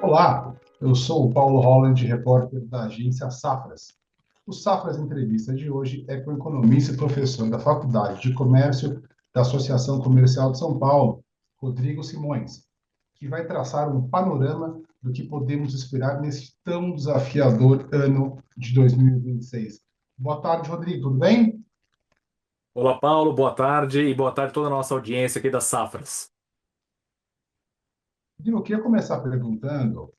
Olá, eu sou o Paulo Holland, repórter da agência Safras. O Safras Entrevista de hoje é com o economista e professor da Faculdade de Comércio da Associação Comercial de São Paulo, Rodrigo Simões, que vai traçar um panorama do que podemos esperar nesse tão desafiador ano de 2026. Boa tarde, Rodrigo, tudo bem? Olá, Paulo, boa tarde e boa tarde a toda a nossa audiência aqui das Safras. Rodrigo, eu queria começar perguntando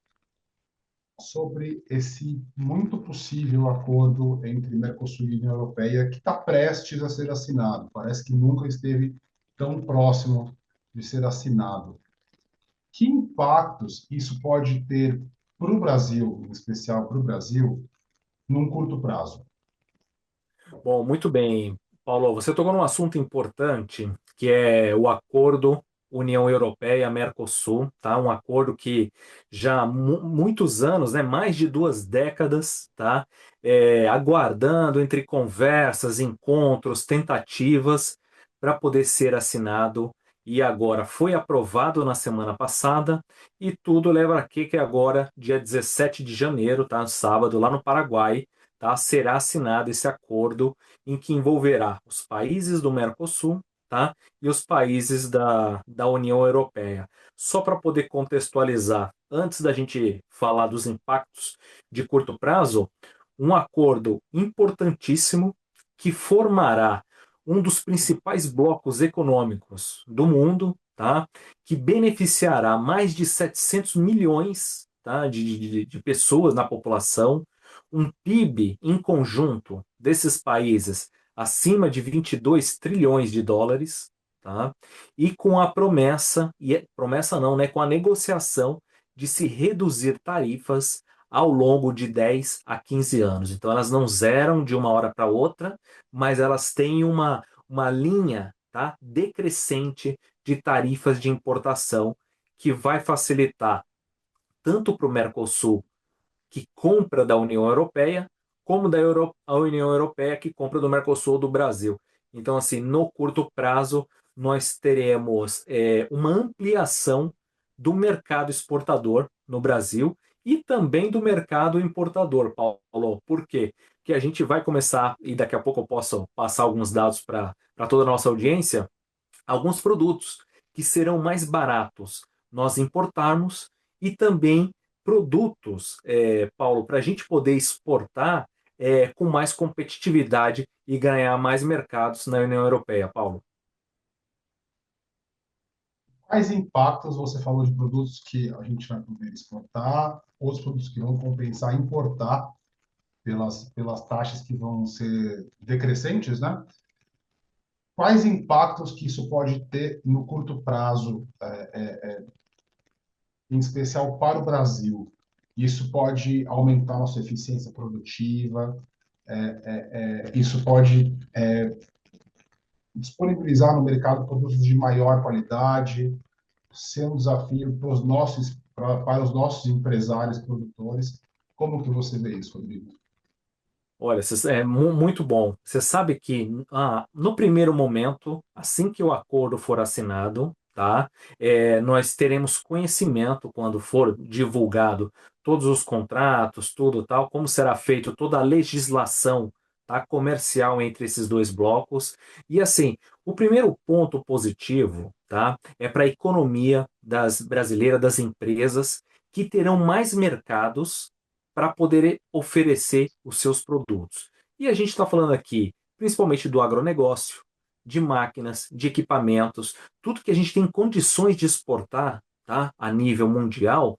sobre esse muito possível acordo entre Mercosul e União Europeia que está prestes a ser assinado. Parece que nunca esteve tão próximo de ser assinado. Que impactos isso pode ter para o Brasil, em especial para o Brasil, num curto prazo? Bom, muito bem, Paulo, você tocou num assunto importante, que é o acordo União Europeia-Mercosul, tá? Um acordo que já há muitos anos, né, mais de 2 décadas, tá? Aguardando entre conversas, encontros, tentativas para poder ser assinado e agora foi aprovado na semana passada e tudo leva a que agora, dia 17 de janeiro, tá? Sábado, lá no Paraguai, tá? Será assinado esse acordo em que envolverá os países do Mercosul, tá? E os países da União Europeia. Só para poder contextualizar, antes da gente falar dos impactos de curto prazo, um acordo importantíssimo que formará um dos principais blocos econômicos do mundo, tá? Que beneficiará mais de 700 milhões, tá? de pessoas na população, um PIB em conjunto desses países acima de 22 trilhões de dólares, tá? E com a promessa, promessa não, né? Com a negociação de se reduzir tarifas ao longo de 10 a 15 anos. Então elas não zeram de uma hora para outra, mas elas têm uma linha, tá? Decrescente de tarifas de importação que vai facilitar tanto para o Mercosul que compra da União Europeia, como a União Europeia que compra do Mercosul do Brasil. Então, assim, no curto prazo, nós teremos uma ampliação do mercado exportador no Brasil e também do mercado importador, Paulo. Por quê? Porque a gente vai começar, e daqui a pouco eu posso passar alguns dados para toda a nossa audiência, alguns produtos que serão mais baratos nós importarmos e também produtos, Paulo, para a gente poder exportar com mais competitividade e ganhar mais mercados na União Europeia, Paulo. Quais impactos você falou de produtos que a gente vai poder exportar, outros produtos que vão compensar importar pelas taxas que vão ser decrescentes, né? Quais impactos que isso pode ter no curto prazo, em especial para o Brasil? Isso pode aumentar nossa eficiência produtiva, isso pode disponibilizar no mercado produtos de maior qualidade, ser um desafio para os nossos empresários, produtores. Como que você vê isso, Rodrigo? Olha, é muito bom. Você sabe que no primeiro momento, assim que o acordo for assinado, tá, nós teremos conhecimento quando for divulgado todos os contratos, tudo tal, como será feito toda a legislação, tá, comercial entre esses dois blocos. E assim, o primeiro ponto positivo, tá, é para a economia das brasileira, das empresas que terão mais mercados para poder oferecer os seus produtos. E a gente está falando aqui principalmente do agronegócio, de máquinas, de equipamentos, tudo que a gente tem condições de exportar, tá, a nível mundial,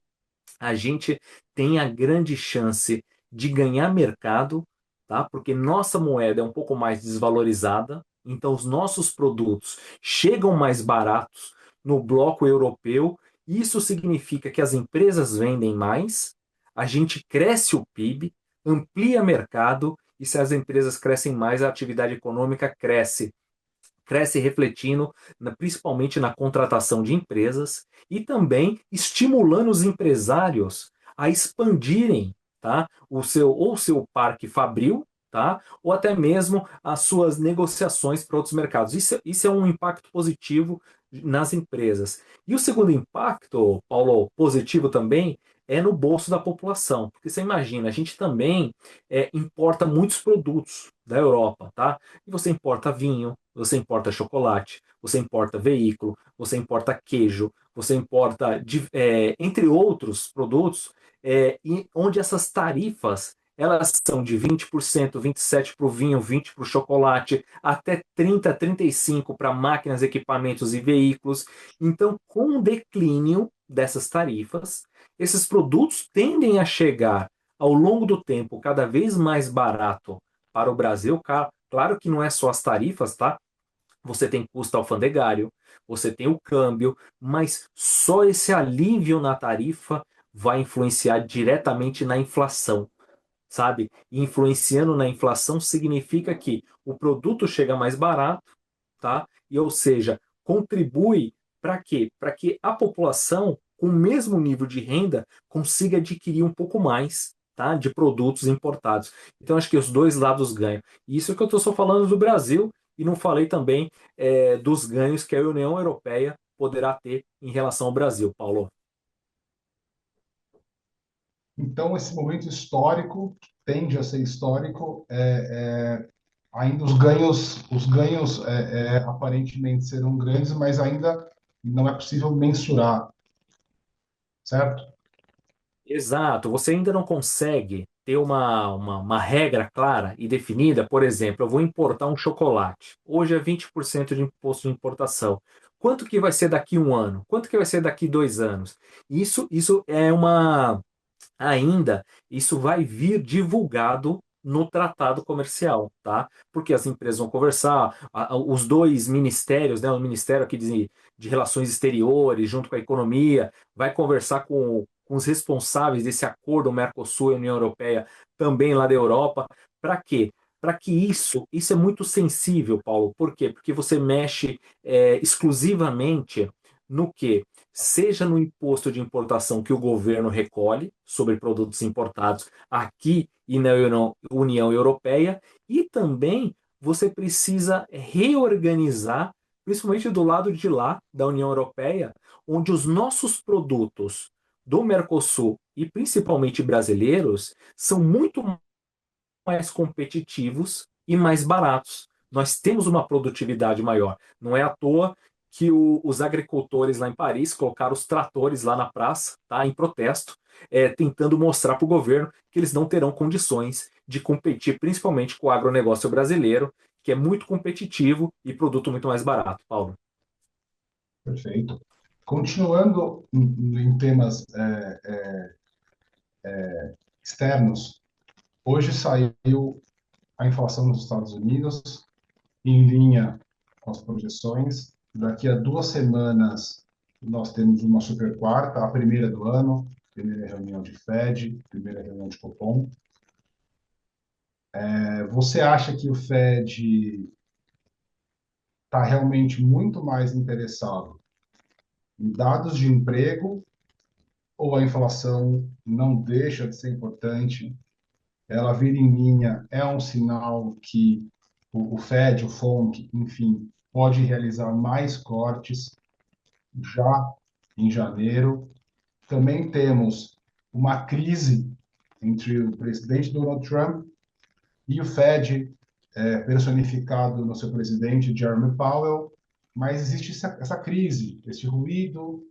a gente tem a grande chance de ganhar mercado, tá? Porque nossa moeda é um pouco mais desvalorizada, então os nossos produtos chegam mais baratos no bloco europeu. Isso significa que as empresas vendem mais, a gente cresce o PIB, amplia mercado, e se as empresas crescem mais, a atividade econômica cresce refletindo principalmente na contratação de empresas e também estimulando os empresários a expandirem, tá, o seu parque fabril, tá, ou até mesmo as suas negociações para outros mercados. Isso é um impacto positivo nas empresas. E o segundo impacto, Paulo, positivo também, é no bolso da população. Porque você imagina, a gente também importa muitos produtos da Europa, tá? E você importa vinho, você importa chocolate, você importa veículo, você importa queijo, você importa, entre outros produtos, onde essas tarifas elas são de 20%, 27% para o vinho, 20% para o chocolate, até 30%, 35% para máquinas, equipamentos e veículos. Então, com o declínio dessas tarifas, esses produtos tendem a chegar ao longo do tempo cada vez mais barato para o Brasil. Claro que não é só as tarifas, tá? Você tem custo alfandegário, você tem o câmbio, mas só esse alívio na tarifa vai influenciar diretamente na inflação, sabe? E influenciando na inflação significa que o produto chega mais barato, tá? E, ou seja, contribui para quê? Para que a população, com o mesmo nível de renda, consiga adquirir um pouco mais, tá? De produtos importados. Então, acho que os dois lados ganham. E isso é que eu estou só falando do Brasil e não falei também dos ganhos que a União Europeia poderá ter em relação ao Brasil, Paulo. Então, esse momento histórico, que tende a ser histórico, ainda os ganhos aparentemente serão grandes, mas ainda não é possível mensurar, certo? Exato, você ainda não consegue ter uma regra clara e definida. Por exemplo, eu vou importar um chocolate. Hoje é 20% de imposto de importação. Quanto que vai ser daqui um ano? Quanto que vai ser daqui 2 anos? Isso é uma ainda isso vai vir divulgado no tratado comercial, tá? Porque as empresas vão conversar, os dois ministérios, né, o Ministério aqui de Relações Exteriores, junto com a economia, vai conversar com os responsáveis desse acordo Mercosul e União Europeia, também lá da Europa, para quê? Para que isso é muito sensível, Paulo. Por quê? Porque você mexe exclusivamente no que? Seja no imposto de importação que o governo recolhe sobre produtos importados aqui e na União Europeia, e também você precisa reorganizar, principalmente do lado de lá da União Europeia, onde os nossos produtos do Mercosul e principalmente brasileiros são muito mais competitivos e mais baratos. Nós temos uma produtividade maior. Não é à toa que os agricultores lá em Paris colocaram os tratores lá na praça, tá, em protesto, tentando mostrar para o governo que eles não terão condições de competir, principalmente com o agronegócio brasileiro, que é muito competitivo e produto muito mais barato, Paulo. Perfeito. Continuando em temas externos, hoje saiu a inflação nos Estados Unidos em linha com as projeções. Daqui a 2 semanas, nós temos uma super quarta, a primeira do ano, primeira reunião de Fed, primeira reunião de Copom. Você acha que o Fed está realmente muito mais interessado em dados de emprego ou a inflação não deixa de ser importante? Ela vir em linha é um sinal que o Fed, o FONC, enfim, pode realizar mais cortes já em janeiro. Também temos uma crise entre o presidente Donald Trump e o Fed, personificado no seu presidente Jeremy Powell, mas existe essa crise, esse ruído,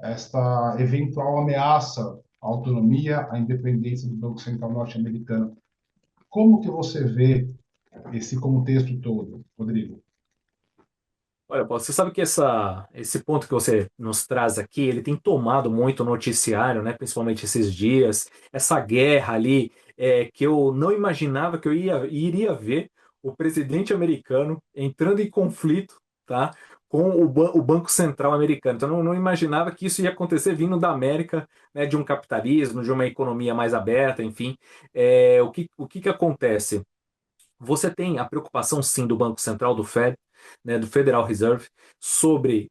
esta eventual ameaça à autonomia, à independência do Banco Central norte-americano. Como que você vê esse contexto todo, Rodrigo? Olha, Paulo, você sabe que esse ponto que você nos traz aqui, ele tem tomado muito noticiário, né? Principalmente esses dias, essa guerra ali, que eu não imaginava que eu iria ver o presidente americano entrando em conflito, tá? Com o Banco Central americano. Então, eu não imaginava que isso ia acontecer vindo da América, né? De um capitalismo, de uma economia mais aberta, enfim. O que que acontece? Você tem a preocupação, sim, do Banco Central, do Fed, né, do Federal Reserve, sobre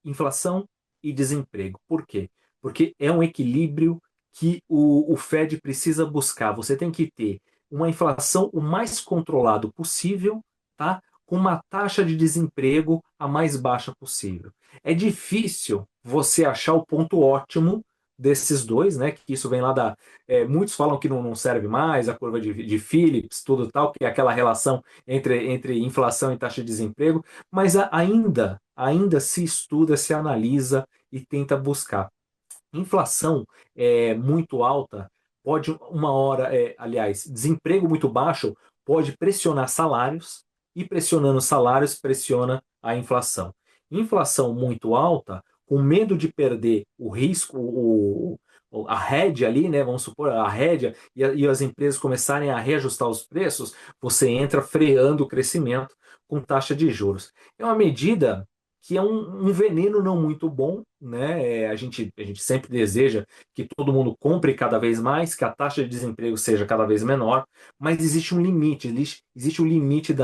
inflação e desemprego. Por quê? Porque é um equilíbrio que o Fed precisa buscar. Você tem que ter uma inflação o mais controlado possível, tá? com uma taxa de desemprego a mais baixa possível. É difícil você achar o ponto ótimo desses dois, né? Que isso vem lá da. Muitos falam que não serve mais, a curva de Phillips, tudo tal, que é aquela relação entre inflação e taxa de desemprego, mas ainda se estuda, se analisa e tenta buscar. Inflação muito alta pode uma hora, aliás, desemprego muito baixo pode pressionar salários e pressionando salários pressiona a inflação. Inflação muito alta, com medo de perder o risco, a rédea ali, né? Vamos supor, a rédea e as empresas começarem a reajustar os preços, você entra freando o crescimento com taxa de juros. É uma medida que é um veneno não muito bom, né? A gente sempre deseja que todo mundo compre cada vez mais, que a taxa de desemprego seja cada vez menor, mas existe um limite, existe um limite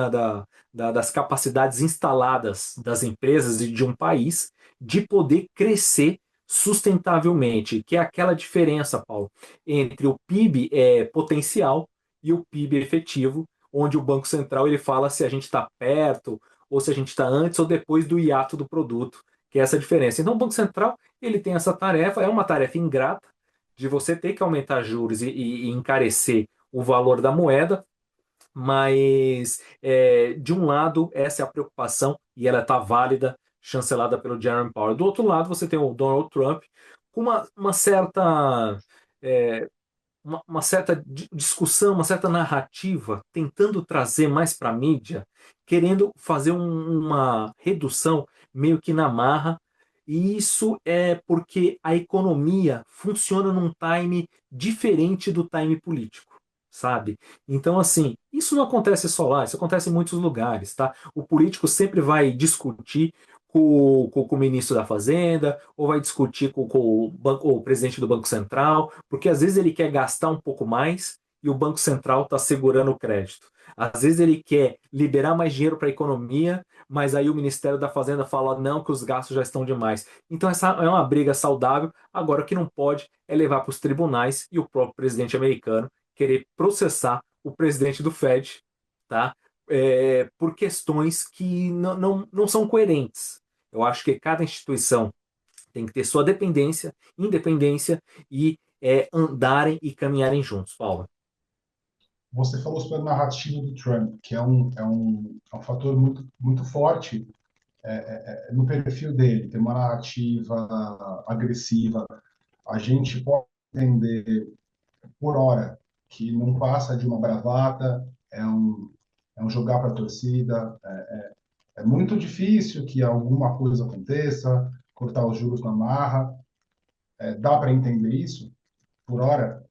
das capacidades instaladas das empresas e de um país de poder crescer sustentavelmente, que é aquela diferença, Paulo, entre o PIB potencial e o PIB efetivo, onde o Banco Central ele fala se a gente está perto ou se a gente está antes ou depois do hiato do produto, que é essa diferença. Então, o Banco Central ele tem essa tarefa, é uma tarefa ingrata de você ter que aumentar juros e encarecer o valor da moeda, mas de um lado essa é a preocupação e ela está válida, chancelada pelo Jerome Powell. Do outro lado você tem o Donald Trump com uma certa uma certa discussão, uma certa narrativa, tentando trazer mais para a mídia, querendo fazer uma redução meio que na marra. E isso é porque a economia funciona num time diferente do time político, sabe? Então, assim, isso não acontece só lá, isso acontece em muitos lugares, tá? O político sempre vai discutir com o ministro da Fazenda, ou vai discutir o presidente do Banco Central, porque às vezes ele quer gastar um pouco mais e o Banco Central está segurando o crédito. Às vezes ele quer liberar mais dinheiro para a economia, mas aí o Ministério da Fazenda fala não, que os gastos já estão demais. Então essa é uma briga saudável. Agora o que não pode é levar para os tribunais e o próprio presidente americano querer processar o presidente do Fed, tá? Por questões que não são coerentes. Eu acho que cada instituição tem que ter sua dependência, independência e andarem e caminharem juntos, Paulo. Você falou sobre a narrativa do Trump, que é um fator muito forte no perfil dele. Tem uma narrativa agressiva. A gente pode entender por hora que não passa de uma bravata, é um jogar para a torcida. É muito difícil que alguma coisa aconteça, cortar os juros na marra. Dá para entender isso por hora?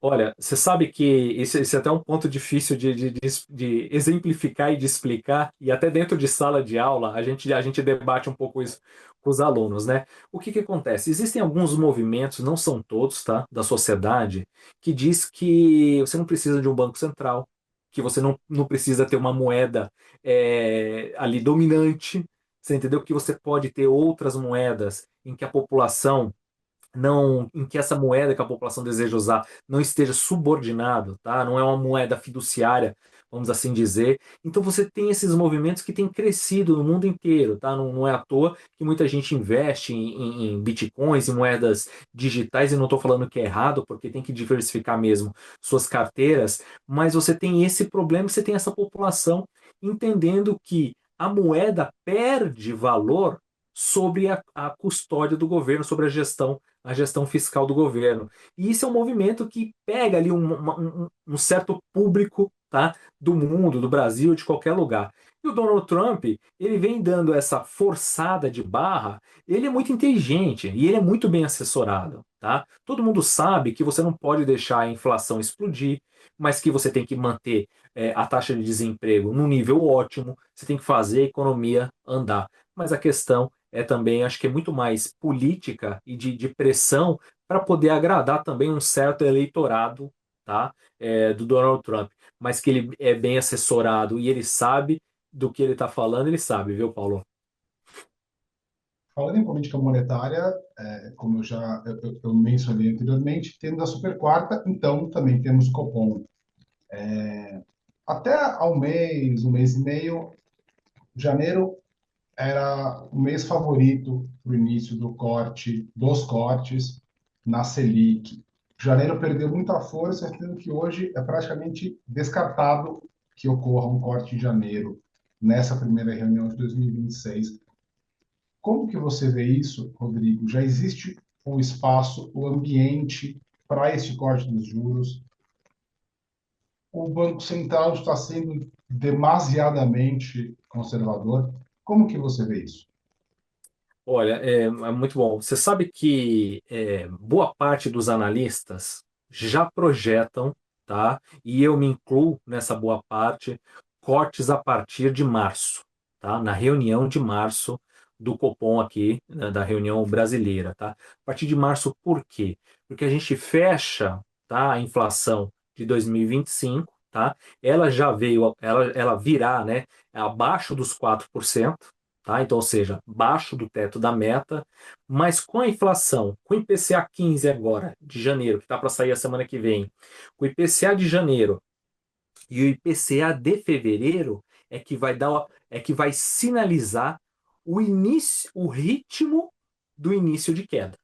Olha, você sabe que esse é até um ponto difícil de exemplificar e de explicar, e até dentro de sala de aula a gente debate um pouco isso com os alunos, né? O que que acontece? Existem alguns movimentos, não são todos, tá, da sociedade, que diz que você não precisa de um banco central, que você não precisa ter uma moeda ali dominante, você entendeu? Que você pode ter outras moedas em que a população não, em que essa moeda que a população deseja usar não esteja subordinado, tá? Não é uma moeda fiduciária, vamos assim dizer. Então você tem esses movimentos que têm crescido no mundo inteiro, tá? Não é à toa que muita gente investe em bitcoins, em moedas digitais, e não estou falando que é errado, porque tem que diversificar mesmo suas carteiras, mas você tem esse problema, você tem essa população entendendo que a moeda perde valor sobre a custódia do governo, sobre a gestão fiscal do governo. E isso é um movimento que pega ali um certo público, tá, do mundo, do Brasil, de qualquer lugar. E o Donald Trump, ele vem dando essa forçada de barra, ele é muito inteligente e ele é muito bem assessorado, tá? Todo mundo sabe que você não pode deixar a inflação explodir, mas que você tem que manter a taxa de desemprego num nível ótimo, você tem que fazer a economia andar. Mas a questão também, acho que é muito mais política e de pressão para poder agradar também um certo eleitorado, tá? Do Donald Trump. Mas que ele é bem assessorado e ele sabe do que ele está falando, ele sabe, viu, Paulo? Falando em política monetária, como eu mencionei anteriormente, temos a super quarta, então também temos o Copom. Até ao mês, um mês e meio, janeiro era o mês favorito para o início dos cortes na Selic. Janeiro perdeu muita força, sendo que hoje é praticamente descartado que ocorra um corte em janeiro, nessa primeira reunião de 2026. Como que você vê isso, Rodrigo? Já existe o espaço, o ambiente para esse corte dos juros? O Banco Central está sendo demasiadamente conservador? Como que você vê isso? Olha, é muito bom. Você sabe que boa parte dos analistas já projetam, tá? E eu me incluo nessa boa parte, cortes a partir de março, tá? Na reunião de março do Copom aqui, né, da reunião brasileira, tá? A partir de março, por quê? Porque a gente fecha, tá, a inflação de 2025, tá? Ela já veio, ela virá, né, abaixo dos 4%. Tá? Então, ou seja, baixo do teto da meta, mas com a inflação, com o IPCA 15 agora, de janeiro, que está para sair a semana que vem, com o IPCA de janeiro e o IPCA de fevereiro é que vai sinalizar o início, o ritmo do início de queda.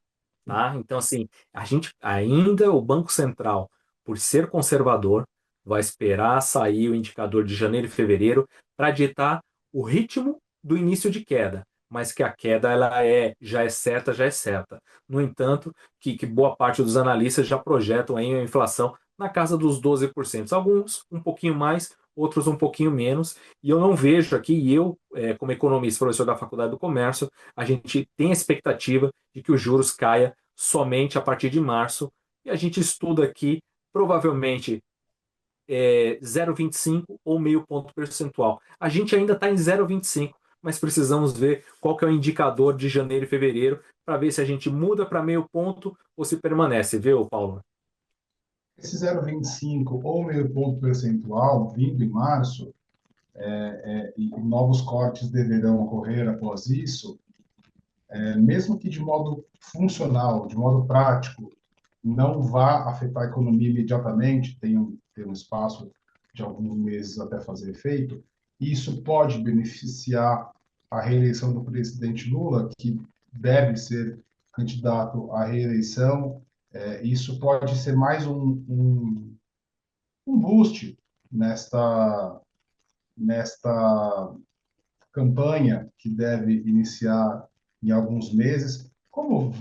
Tá? Então, assim, a gente ainda, o Banco Central, por ser conservador, vai esperar sair o indicador de janeiro e fevereiro para ditar o ritmo do início de queda, mas que a queda ela já é certa, já é certa. No entanto, que boa parte dos analistas já projetam aí a inflação na casa dos 12%. Alguns um pouquinho mais, outros um pouquinho menos, e eu não vejo aqui, e eu, como economista, professor da Faculdade do Comércio, a gente tem a expectativa de que os juros caia somente a partir de março, e a gente estuda aqui provavelmente 0,25 ou meio ponto percentual. A gente ainda está em 0,25, mas precisamos ver qual que é o indicador de janeiro e fevereiro para ver se a gente muda para meio ponto ou se permanece, viu, Paulo? Esse 0,25 ou meio ponto percentual vindo em março, e novos cortes deverão ocorrer após isso, mesmo que de modo funcional, de modo prático, não vá afetar a economia imediatamente, tem um espaço de alguns meses até fazer efeito, isso pode beneficiar a reeleição do presidente Lula, que deve ser candidato à reeleição. Isso pode ser mais um boost nesta, nesta campanha que deve iniciar em alguns meses, como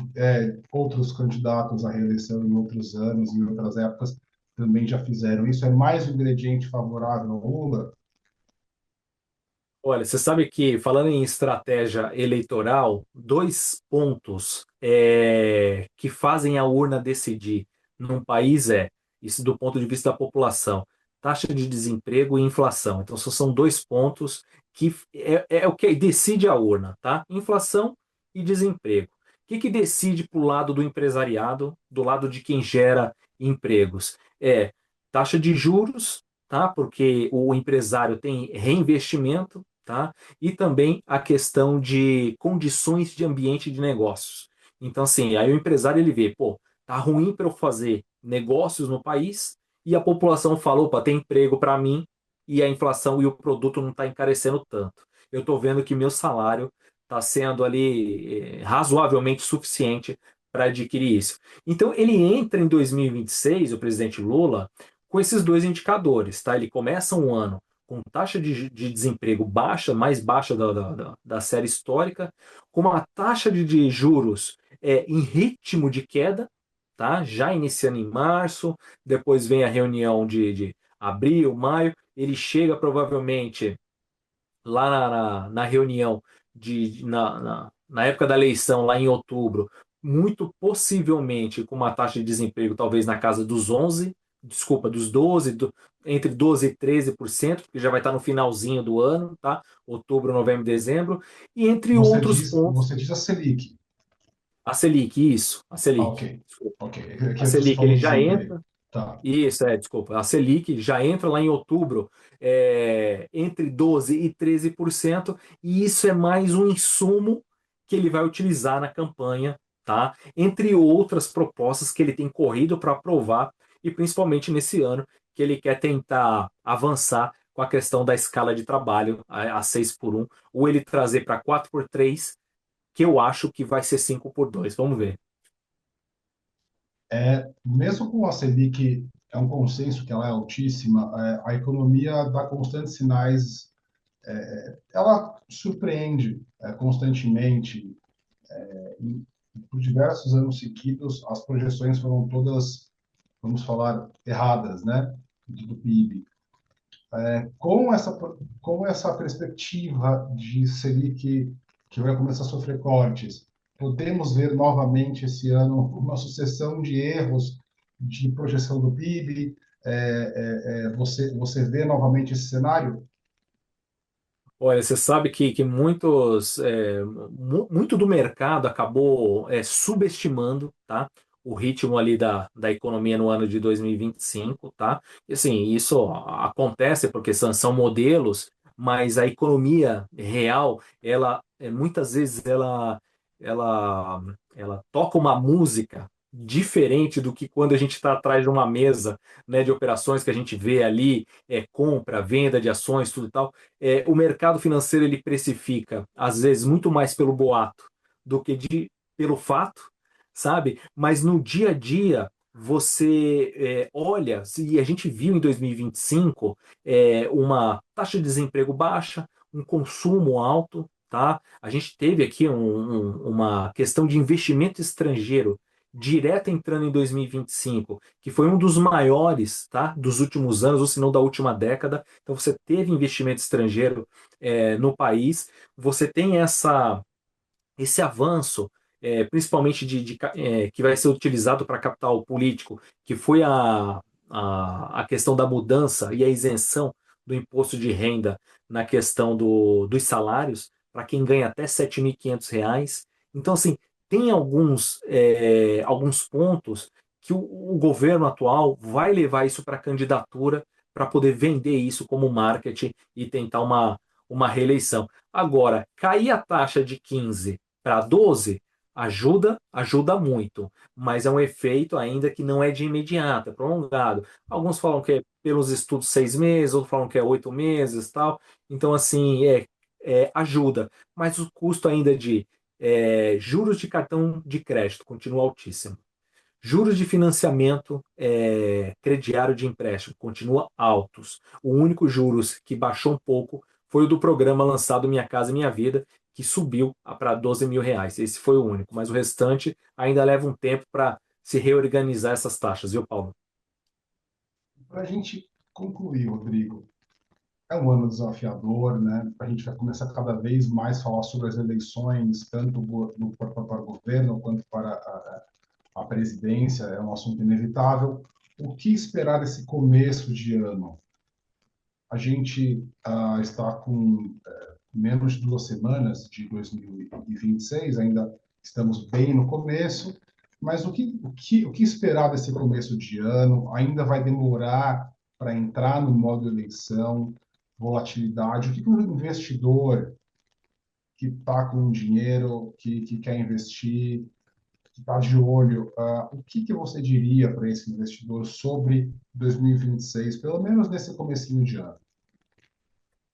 outros candidatos à reeleição em outros anos, em outras épocas, também já fizeram isso. É mais um ingrediente favorável ao Lula. Olha, você sabe que, falando em estratégia eleitoral, dois pontos que fazem a urna decidir num país isso do ponto de vista da população, taxa de desemprego e inflação. Então, são dois pontos que é o que decide a urna, tá? Inflação e desemprego. O que decide para o lado do empresariado, do lado de quem gera empregos? É taxa de juros, tá? Porque o empresário tem reinvestimento, tá? E também a questão de condições de ambiente de negócios. Então, assim, aí o empresário ele vê, pô, tá ruim para eu fazer negócios no país e a população fala, opa, tem emprego para mim e a inflação e o produto não está encarecendo tanto. Eu estou vendo que meu salário está sendo ali razoavelmente suficiente para adquirir isso. Então, ele entra em 2026, o presidente Lula, com esses dois indicadores, tá? Ele começa um ano com taxa de desemprego baixa, mais baixa da série histórica, com uma taxa de juros em ritmo de queda, tá? Já iniciando em março, depois vem a reunião de abril, maio, ele chega provavelmente lá na reunião na época da eleição, lá em outubro, muito possivelmente com uma taxa de desemprego talvez na casa dos 11, desculpa, dos 12, entre 12 e 13%, porque já vai estar no finalzinho do ano, tá? Outubro, novembro, dezembro, e entre outros pontos, Você diz a Selic. a Selic, isso, a Ah, Selic. ok, Desculpa. ok. A Aqui você Selic falou ele já desemprego. entra. Tá. Isso, desculpa. A Selic já entra lá em outubro entre 12% e 13%, e isso é mais um insumo que ele vai utilizar na campanha, tá? Entre outras propostas que ele tem corrido para aprovar, e principalmente nesse ano, que ele quer tentar avançar com a questão da escala de trabalho a 6 por um, ou ele trazer para 4 por 3, que eu acho que vai ser 5 por 2. Vamos ver. Mesmo com a Selic, é um consenso que ela é altíssima, a economia dá constantes sinais, ela surpreende constantemente. Por diversos anos seguidos, as projeções foram todas, vamos falar, erradas, né, do PIB. Com essa perspectiva de Selic que vai começar a sofrer cortes, podemos ver novamente esse ano uma sucessão de erros de projeção do PIB. Você vê novamente esse cenário? Olha, você sabe que muito do mercado acabou subestimando, tá? O ritmo ali da economia no ano de 2025, tá? E assim, isso acontece porque são modelos, mas a economia real, ela muitas vezes ela, ela toca uma música diferente do que quando a gente está atrás de uma mesa, né, de operações que a gente vê ali, compra, venda de ações, tudo e tal. O mercado financeiro ele precifica, às vezes, muito mais pelo boato do que pelo fato, sabe? Mas no dia a dia, você olha, se a gente viu em 2025 uma taxa de desemprego baixa, um consumo alto, tá? A gente teve aqui uma questão de investimento estrangeiro direto entrando em 2025, que foi um dos maiores, tá? Dos últimos anos, ou se não da última década. Então você teve investimento estrangeiro no país, você tem esse avanço, principalmente que vai ser utilizado para capital político, que foi a questão da mudança e a isenção do imposto de renda na questão dos salários, para quem ganha até R$ 7.500. Então, assim, tem alguns pontos que o governo atual vai levar isso para candidatura para poder vender isso como marketing e tentar uma reeleição. Agora, cair a taxa de 15 para 12 ajuda muito, mas é um efeito ainda que não é de imediato, é prolongado. Alguns falam que é pelos estudos 6 meses, outros falam que é 8 meses, tal. Então, assim, ajuda, mas o custo ainda de juros de cartão de crédito continua altíssimo. Juros de financiamento crediário de empréstimo continua altos. O único juros que baixou um pouco foi o do programa lançado Minha Casa Minha Vida, que subiu para R$ 12.000. Esse foi o único, mas o restante ainda leva um tempo para se reorganizar essas taxas, viu, Paulo? Para a gente concluir, Rodrigo, é um ano desafiador, né? A gente vai começar cada vez mais a falar sobre as eleições, tanto para o governo quanto para a presidência, é um assunto inevitável. O que esperar desse começo de ano? A gente está com menos de 2 semanas de 2026, ainda estamos bem no começo, mas o que esperar desse começo de ano? Ainda vai demorar para entrar no modo eleição, volatilidade? O que o investidor que está com dinheiro, que quer investir, que está de olho, o que você diria para esse investidor sobre 2026, pelo menos nesse comecinho de ano?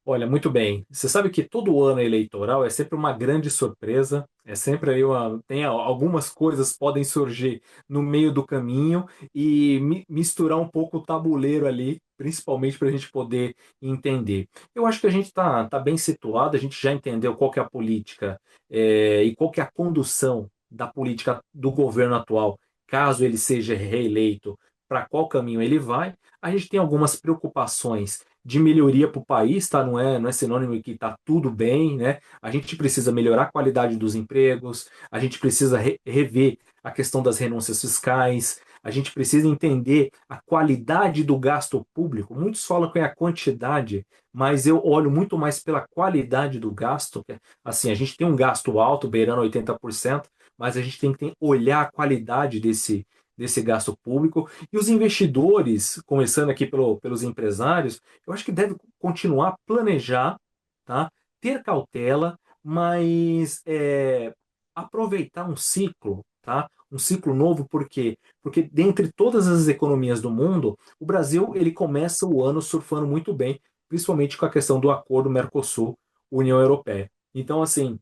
Olha, muito bem. Você sabe que todo ano eleitoral é sempre uma grande surpresa. É sempre aí algumas coisas podem surgir no meio do caminho e misturar um pouco o tabuleiro ali, principalmente para a gente poder entender. Eu acho que a gente tá bem situado, a gente já entendeu qual que é a política e qual que é a condução da política do governo atual, caso ele seja reeleito, para qual caminho ele vai. A gente tem algumas preocupações de melhoria para o país, tá? Não é sinônimo de que está tudo bem, né? A gente precisa melhorar a qualidade dos empregos, a gente precisa rever a questão das renúncias fiscais, a gente precisa entender a qualidade do gasto público. Muitos falam que é a quantidade, mas eu olho muito mais pela qualidade do gasto. Assim, a gente tem um gasto alto, beirando 80%, mas a gente tem que olhar a qualidade desse gasto público. E os investidores, começando aqui pelos empresários, eu acho que deve continuar a planejar, tá? Ter cautela, mas aproveitar um ciclo, tá? um ciclo novo, por quê? Porque dentre todas as economias do mundo, o Brasil ele começa o ano surfando muito bem, principalmente com a questão do acordo Mercosul-União Europeia. Então, assim,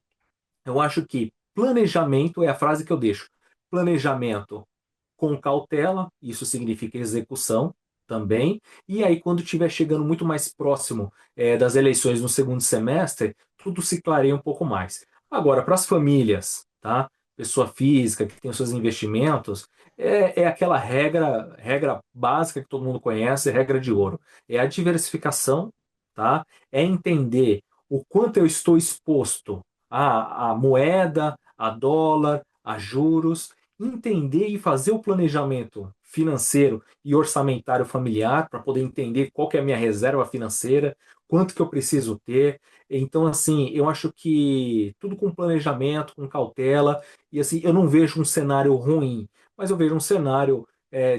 eu acho que planejamento é a frase que eu deixo. Planejamento com cautela, isso significa execução também. E aí, quando estiver chegando muito mais próximo das eleições no segundo semestre, tudo se clareia um pouco mais. Agora, para as famílias, tá? Pessoa física que tem os seus investimentos, é aquela regra básica que todo mundo conhece, regra de ouro. É a diversificação, tá? É entender o quanto eu estou exposto à moeda, a dólar, a juros, entender e fazer o planejamento financeiro e orçamentário familiar para poder entender qual que é a minha reserva financeira, quanto que eu preciso ter. Então, assim, eu acho que tudo com planejamento, com cautela, e assim, eu não vejo um cenário ruim, mas eu vejo um cenário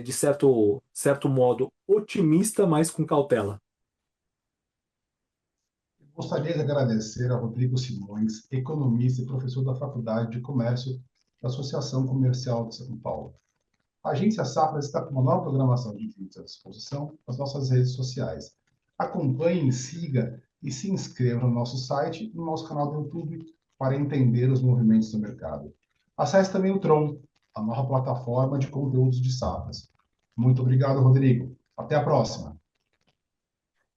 de certo modo otimista, mas com cautela. Gostaria de agradecer a Rodrigo Simões, economista e professor da Faculdade de Comércio da Associação Comercial de São Paulo. A Agência Safra está com uma nova programação de vídeos à disposição nas nossas redes sociais. Acompanhe, siga e se inscreva no nosso site e no nosso canal do YouTube para entender os movimentos do mercado. Acesse também o Tron, a nova plataforma de conteúdos de safras. Muito obrigado, Rodrigo. Até a próxima.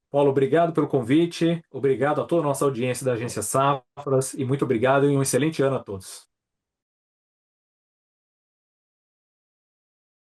Paulo, obrigado pelo convite, obrigado a toda a nossa audiência da Agência Safras e muito obrigado e um excelente ano a todos.